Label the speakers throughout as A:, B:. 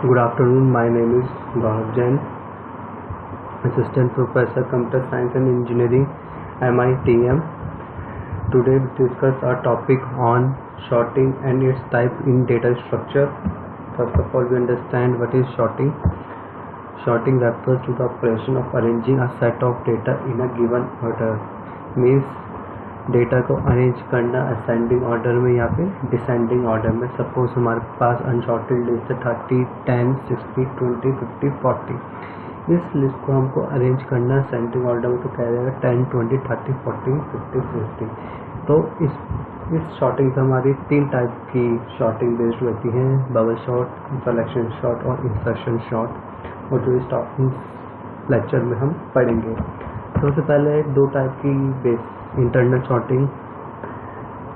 A: Good afternoon. My name is Gaurav Jain, Assistant Professor, Computer Science and Engineering, MITM. Today we discuss our topic on sorting and its type in data structure. First of all, we understand what is sorting. Sorting refers to the operation of arranging a set of data in a given order. Means data को arrange करना ascending order में या फिर descending order में. Suppose हमारे पास unsorted list है 30, 10, 60, 20, 50, 40. इस list को हमको अरेंज करना असेंडिंग ऑर्डर में, तो कह जाएगा 10, 20, 30, 40, 50, 60. तो इस शॉर्टिंग से हमारी तीन टाइप की शॉर्टिंग बेस्ड होती हैं: बबल शॉर्ट, सिलेक्शन शॉर्ट और इंसर्शन शॉर्ट. और जो इस टॉपिक लेक्चर में हम पढ़ेंगे. सबसे पहले दो टाइप की इंटरनल शॉर्टिंग.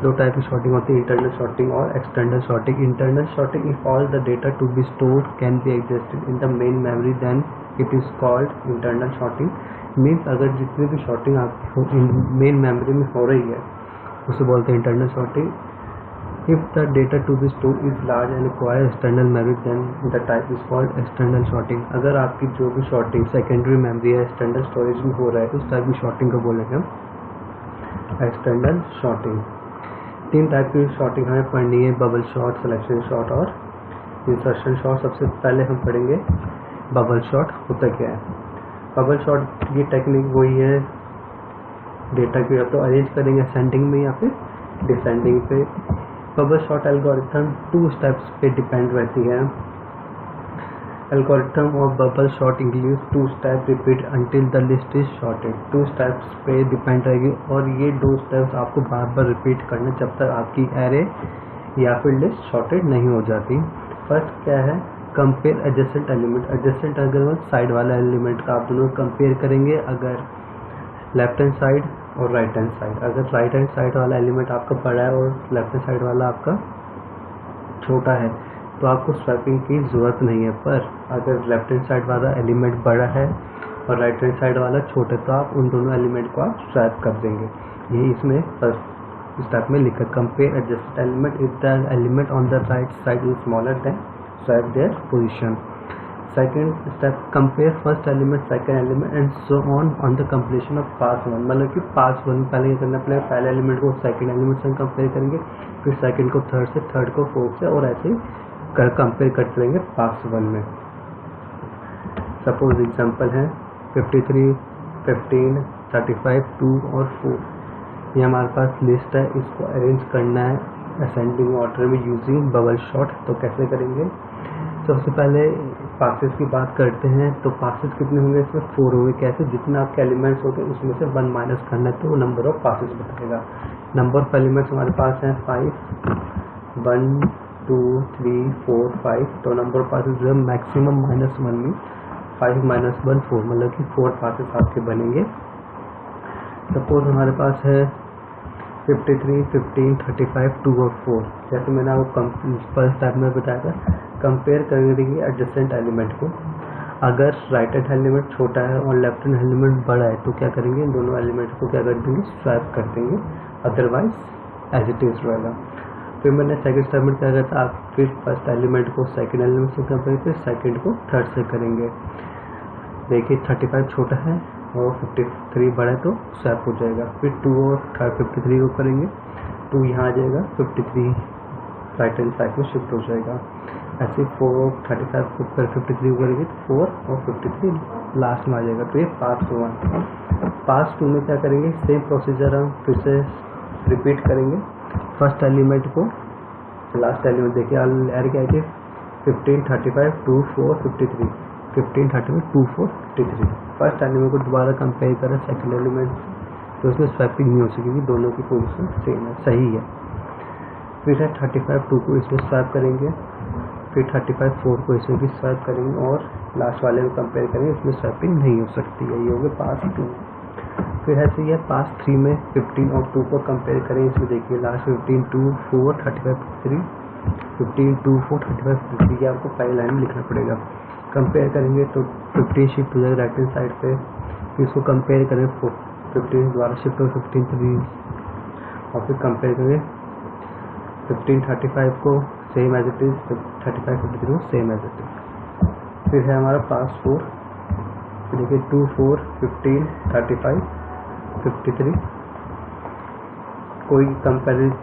A: दो टाइप की शॉर्टिंग होती है, इंटरनल शॉर्टिंग और external sorting. Internal sorting, if all the data to be stored can be existed in the main memory then it is called internal sorting. Means अगर जितनी भी shorting आपकी main memory में हो रही है उसे बोलते हैं internal sorting. If the data to be stored is large and require external memory then the type is called external sorting. अगर आपकी जो भी शॉर्टिंग सेकेंडरी मेमोरी है, एक्सटर्नल स्टोरेज में हो रहा है, उस टाइप की शॉर्टिंग को बोलेंगे हम एक्सटर्नल शॉर्टिंग. तीन टाइप की शॉर्टिंग हमें पढ़नी है: बबल शॉर्ट, सिलेक्शन शॉर्ट और इंसर्शन शॉर्ट. सबसे पहले हम पढ़ेंगे बबल शॉर्ट. होता क्या है बबल शॉर्ट की टेक्निक? वही है, डेटा को या तो अरेंज करेंगे असेंडिंग में या फिर डिसेंडिंग पे. Bubble short algorithm two steps पे डिपेंड रहती है. Algorithm of bubble short include to step repeat until the list is shorted. Two steps पे डिपेंड रहेगी और ये दो स्टेप्स आपको बार बार रिपीट करना जब तक आपकी एरे या फिर लिस्ट शॉर्टेड नहीं हो जाती. फर्स्ट क्या है? Compare adjacent element. एडजेसेंट अगर साइड वाला एलिमेंट का आप दोनों कंपेयर करेंगे, अगर लेफ्ट हैंड साइड और राइट हैंड साइड. अगर राइट हैंड साइड वाला एलिमेंट आपका बड़ा है और लेफ्ट हैंड साइड वाला आपका छोटा है तो आपको स्वैपिंग की ज़रूरत नहीं है. पर अगर लेफ्ट हैंड साइड वाला एलिमेंट बड़ा है और राइट हैंड साइड वाला छोटा है तो आप उन दोनों एलिमेंट को आप स्वैप कर देंगे. ये इसमें फर्स्ट स्टेप में लिखा. Compare adjusted element if the element on the right side is smaller than swap their position. Second step, compare first element second element and so on the completion of pass one. मतलब कि पास one पहले क्या करना पड़ेगा, पहले element को second element से compare करेंगे, फिर सेकेंड को थर्ड से, थर्ड को फोर्थ से, और ऐसे ही कंपेयर करते रहेंगे पास वन में. सपोज एग्जांपल है 53, 15, 35, 2 और 4. ये हमारे पास लिस्ट है. इसको अरेंज करना है असेंडिंग ऑर्डर में यूजिंग बबल शॉर्ट. तो कैसे करेंगे? सबसे पहले पासेस की बात करते हैं. तो पासेस कितने होंगे? इसमें 4 होंगे. कैसे? जितने आपके एलिमेंट्स होंगे उसमें से 1 माइनस करना है तो वो नंबर ऑफ पासेस बताएगा. नंबर ऑफ एलिमेंट्स हमारे पास हैं 5, 1, 2, 3, 4, 5. तो नंबर ऑफ पासेस जो है मैक्सिमम -1 में 5 - 1 4, मतलब कि 4 पासेस आपके बनेंगे. सपोज हमारे पास है 53, 15, 35, 2 और 4. जैसे मैंने आपको फर्स्ट टाइप में बताया था, कंपेयर करेंगे एडजेसेंट एलिमेंट को. अगर राइट हैंड एलिमेंट छोटा है और लेफ्ट हैंड एलिमेंट बड़ा है तो क्या करेंगे, इन दोनों एलिमेंट को क्या कर देंगे, स्वैप कर देंगे. अदरवाइज एज इट इज रहेगा. फिर मैंने सेकंड स्टेप में क्या करता, आप फिर फर्स्ट एलिमेंट को सेकंड एलिमेंट से कंपेयर, फिर सेकंड को थर्ड से करेंगे. देखिए 35 छोटा है और 53 बड़ा है तो स्वैप हो जाएगा. फिर 2 और 53 को करेंगे, 2 यहाँ आ जाएगा, 53 राइट हैंड साइड में शिफ्ट हो जाएगा. ऐसे 4 और 35 को फिर 53 को करेंगे तो 4 और 53 लास्ट में आ जाएगा. तो ये पास 1. पास 2 में क्या करेंगे, सेम प्रोसीजर हम फिर से रिपीट करेंगे. फर्स्ट एलिमेंट को लास्ट एलिमेंट देखिए एड क्या है, 15, 35, 2, 4, 53, 15, 35, 2, 4, 53. फर्स्ट एलिमेंट को दोबारा कंपेयर करें सेकंड एलिमेंट तो उसमें स्वैपिंग नहीं हो सकेगी, दोनों की पोजीशन सेम है, सही है. फिर है 35, 2 को इसमें स्वैप करेंगे, फिर 35, 4 को इसमें भी स्वैप करेंगे और लास्ट वाले को कंपेयर करेंगे, इसमें स्वैपिंग नहीं हो सकती है. ये हो गया पास 2. फिर ऐसे ही है पास 3 में 15 और 2 को कंपेयर करें. इसमें देखिए लास्ट 15, 2, 4, 35, 3, 15, 2, 4, 35, 3. ये आपको पहले लाइन में लिखना पड़ेगा. कंपेयर करेंगे तो 15 शिफ्ट हो जाएगा राइट हैंड साइड पे. फिर इसको कंपेयर करें 15 द्वारा शिफ्ट हो 15, 3 और फिर कंपेयर करें 15, 35 को सेम एज इट इज, 35, 53 को सेम एज इट इज. फिर है हमारा पास 4, देखिए 2, 4, 15, 35, 53।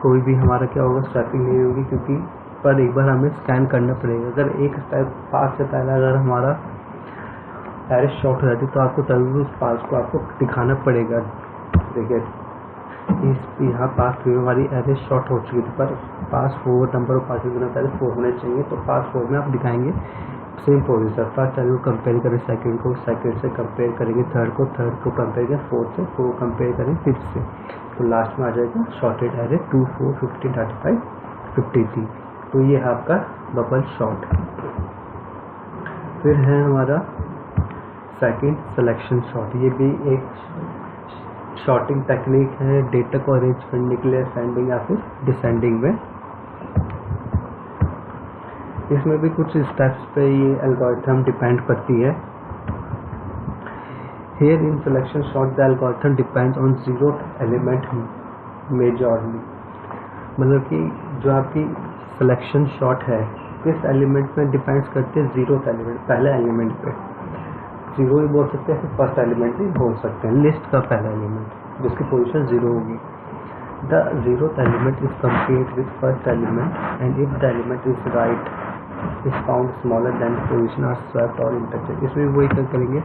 A: कोई भी हमारा क्या होगा, स्वैपिंग नहीं होगी, क्योंकि पर एक बार हमें स्कैन करना पड़ेगा। अगर एक स्टेप पास से पहले अगर हमारा एरेस शॉर्ट हो जाती तो आपको तभी उस पास को आपको दिखाना पड़ेगा। देखिए यहाँ पास 3 में हमारी एरेस शॉर्ट हो चुकी थी, पर पास 4 नंबर और पास होना पहले 4 होने चाहिए, तो पास 4 में आप दिखाएंगे सेम प्रोसीजर। फर्स्ट टाइम को कंपेयर करें सेकंड को, सेकंड से कंपेयर करेंगे थर्ड को, थर्ड को कंपेयर करें फोर्थ से, फोर्थ कंपेयर करें फिफ्थ से, तो लास्ट में आ जाएगा शॉर्टेड एरे 2, 4, 15, 35, 53। तो ये है आपका बबल शॉट। फिर है हमारा सेकंड सिलेक्शन शॉट। ये भी एक शॉर्टिंग टेक्निक है डेटा को अरेंज करने के लिए असेंडिंग या फिर डिसेंडिंग में। इसमें भी कुछ स्टेप्स पे ये एल्गोरिथम डिपेंड करती है। Here in selection sort the algorithm depends on zeroth element majorly। मतलब कि जो आपकी सिलेक्शन शॉट है किस एलिमेंट में डिपेंड्स करते हैं, जीरोथ एलिमेंट, पहले एलिमेंट पे। जीरो भी बोल सकते हैं, फिर फर्स्ट एलिमेंट भी बोल सकते हैं, लिस्ट का पहला एलिमेंट जिसकी पोजीशन 0 होगी। The zeroth element is compared with first element and if the element is right is found smaller than position are swapped और इंटरचेंज। इसमें वही करेंगे,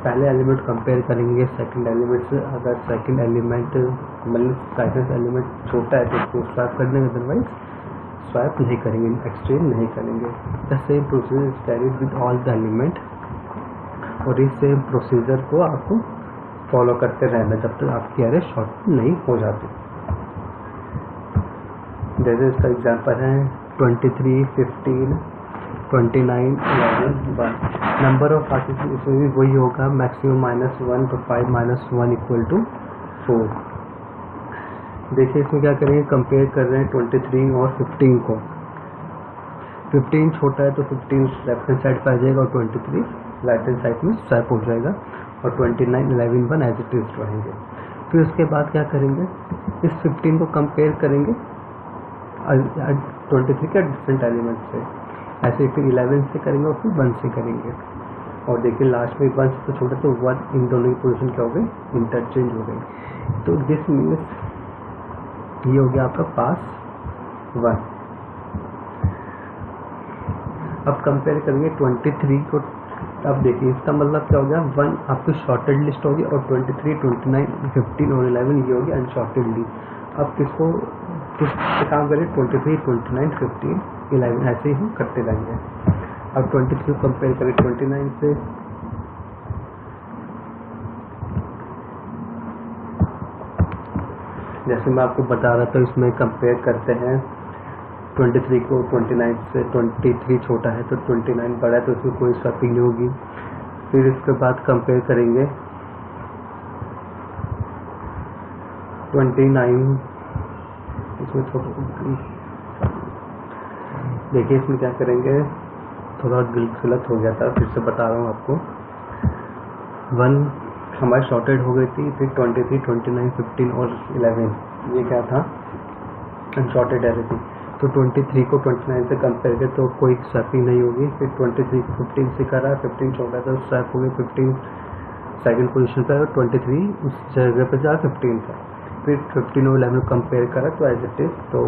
A: पहले एलिमेंट कंपेयर करेंगे सेकंड एलिमेंट से। अगर सेकंड एलिमेंट मतलब सेकंड एलिमेंट छोटा है तो उसको स्वैप कर देंगे, अदरवाइज स्वैप नहीं करेंगे, एक्सचेंज नहीं करेंगे। The same procedure is carried with all the element, और इस सेम प्रोसीजर को आपको फॉलो करते रहना जब तक आपकी एरे शॉर्ट नहीं हो जाती। जैसे इसका एग्जाम्पल है 23, 15, 29, 11, 1। नंबर ऑफ पार्टिसिपेंट इसमें भी वही होगा, मैक्सिमम -1, तो 5 - 1 = 4। देखिए इसमें क्या करेंगे, कंपेयर कर रहे हैं 23 और 15 को। 15 छोटा है तो 15 लेफ्ट हैंड साइड पर आ जाएगा और 23 राइट हैंड साइड में स्वैप हो जाएगा, और 29, 11, 1 एज इट इज रहेंगे। फिर उसके बाद क्या करेंगे, इस 15 को कंपेयर करेंगे 23 के डिफरेंट एलिमेंट से, ऐसे फिर 11 से करेंगे और फिर 1 से करेंगे। और देखिए लास्ट में 1 से छोटा तो 1, इन दोनों की पोजीशन क्या हो गई, इंटरचेंज हो गई। तो दिस मीन्स ये हो गया आपका पास 1। अब कंपेयर करेंगे 23 को। अब देखिए इसका मतलब क्या हो गया, 1 आपकी शॉर्टेड लिस्ट होगी और 23, 29, 15 और 11 ये होगी अनशॉर्टेड लिस्ट। अब किस काम करें, 23, 29, 15, 11 ऐसे ही हम करते रहेंगे। अब 23 कंपेयर करें 29 से, जैसे मैं आपको बता रहा था इसमें कंपेयर करते हैं 23 को 29 से। 23 छोटा है तो 29 बड़ा है तो उसमें कोई स्वैपिंग नहीं होगी। फिर इसके बाद कंपेयर करेंगे 29, इसमें थोड़ा देखिए इसमें क्या करेंगे, थोड़ा गलत हो गया था, फिर से बता रहा हूँ आपको। 1 हमारी शॉर्टेड हो गई थी, फिर 23, 29, 15 और 11 ये क्या था, अनशॉर्टेड एरे थी। तो 23 को 29 से कंपेयर करें तो कोई स्वैपिंग नहीं होगी। फिर 23 को 15 से करा, 15 छोटा था स्वैप हो गई, 15 सेकंड पोजीशन पर, 23 उस जगह पर जा 15 था। फिर 15 और 11 कंपेयर करा तो एज इट इज तो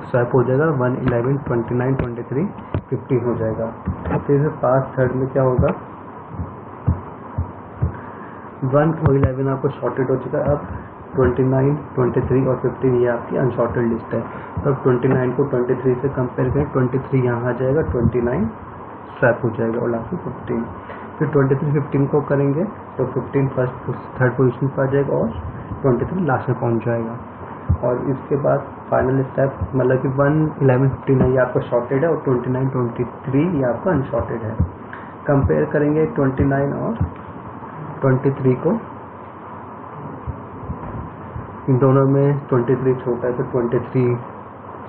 A: स्वैप हो जाएगा, 1, 11, 29, 23, 15 हो जाएगा। फिर पास थर्ड में क्या होगा, 1 और 11 आपको शॉर्टेड हो चुका है। अब 29, 23 और 15 ये आपकी अनशॉर्टेड लिस्ट है। तो अब 29 को 23 से कंपेयर करें, 23 यहाँ आ जाएगा, 29 स्वैप हो जाएगा और लास्ट में 15। फिर 23, 15 को करेंगे तो 15 थर्ड पोजीशन पर आ जाएगा और 23 लास्ट में पहुँच जाएगा। और इसके बाद फाइनल स्टेप मतलब कि 1, 11, 15 ये आपका शॉर्टेड है और 29, 23 ये आपका अनशॉर्टेड है। कंपेयर करेंगे 29 और 23 को, इन दोनों में 23 छोटा है तो 23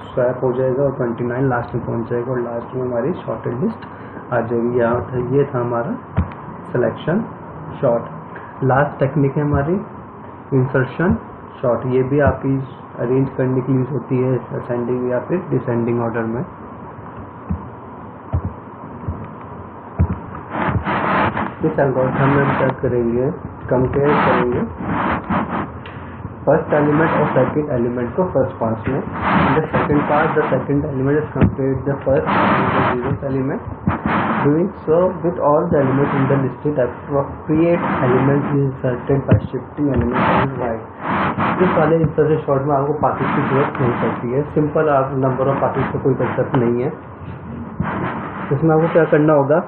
A: स्वैप हो जाएगा और 29 लास्ट में पहुंच जाएगा और लास्ट में हमारी शॉर्टेड लिस्ट आ जाएगी। ये था हमारा सिलेक्शन शॉर्ट। लास्ट टेक्निक है हमारी इंसर्शन शॉर्ट। ये भी आपकी अरेंज करने के लिए यूज होती है असेंडिंग या फिर डिसेंडिंग ऑर्डर में। इस एल्गोरिथम में क्या करेंगे, कंपेयर करेंगे फर्स्ट एलिमेंट और सेकंड एलिमेंट को फर्स्ट पास में. In the second part the second element is compared the first and the zeroth element. Doing so with all the elements in the listed appropriate element is inserted by shifting element on right. इस वाले insertion short में आपको parties की जरूरत नहीं पड़ती है. Simple आप नंबर ऑफ पार्टिस का कोई कंसेप्ट नहीं है. इसमें आपको क्या करना होगा,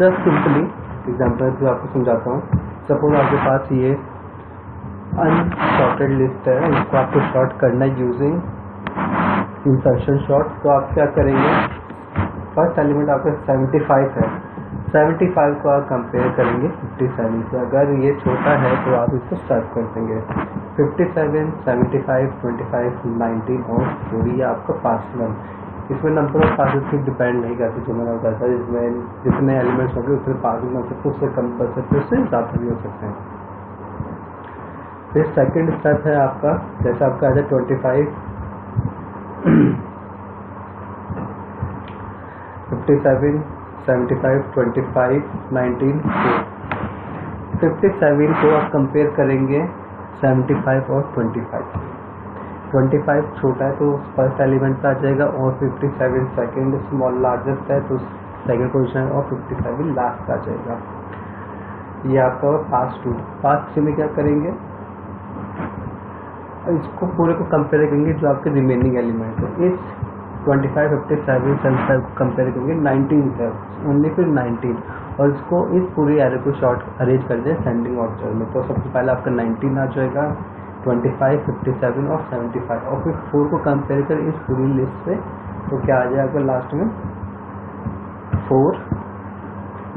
A: जस्ट सिंपली एग्जाम्पल से आपको समझाता हूँ. सपोज आपके पास ये अनसॉर्टेड लिस्ट है, इसको आपको शॉर्ट करना है यूजिंग इंसर्शन शॉर्ट. तो आप क्या करेंगे, फर्स्ट एलिमेंट आपका 75 है, 75 को आप कंपेयर करेंगे 57 से. अगर ये छोटा है तो आप इसको सर्व कर देंगे. 57, 75, 25, 19 और 4 ये आपका पार्शियल. इसमें नंबर ऑफ पासेस की डिपेंड नहीं करती, जो मैंने बताया था. इसमें जितने एलिमेंट्स होंगे उतने पासेस हो सकते, उससे कम कर सकते, उससे ज़्यादा भी हो सकते हैं. फिर सेकेंड स्टेप है आपका, जैसे आपका आ जाए 25, 57, 75, 25, 19, 4. 57 को आप कंपेयर करेंगे 75 और 25. 25 छोटा है तो फर्स्ट एलिमेंट पे आ जाएगा और 57 सेकंड स्मॉल लार्जेस्ट है तो सेकंड पोजीशन और 57 लास्ट आ जाएगा. ये आपका पास टू. पास थ्री में क्या करेंगे, इसको पूरे को कंपेयर करेंगे जो आपके रिमेनिंग एलिमेंट है. इस 25, 57, 75 को कंपेयर करेंगे 19 से, ओनली फिर 19, और इसको इस पूरी एरे को शॉर्ट अरेंज कर दें सेंडिंग ऑर्डर में. तो सबसे पहले आपका 19 आ जाएगा, 25, 57 और 75, और फिर 4 को कंपेयर करें इस पूरी लिस्ट से तो क्या आ जाएगा लास्ट में 4,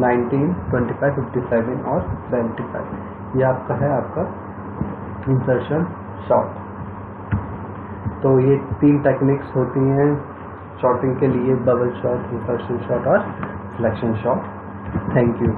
A: 19, 25, 57 और 75. ये आपका है आपका इंसर्शन शॉर्ट. तो ये 3 टेक्निक्स होती हैं शॉर्टिंग के लिए, बबल शॉर्ट, इंसर्शन शॉर्ट और सिलेक्शन शॉर्ट. Thank you.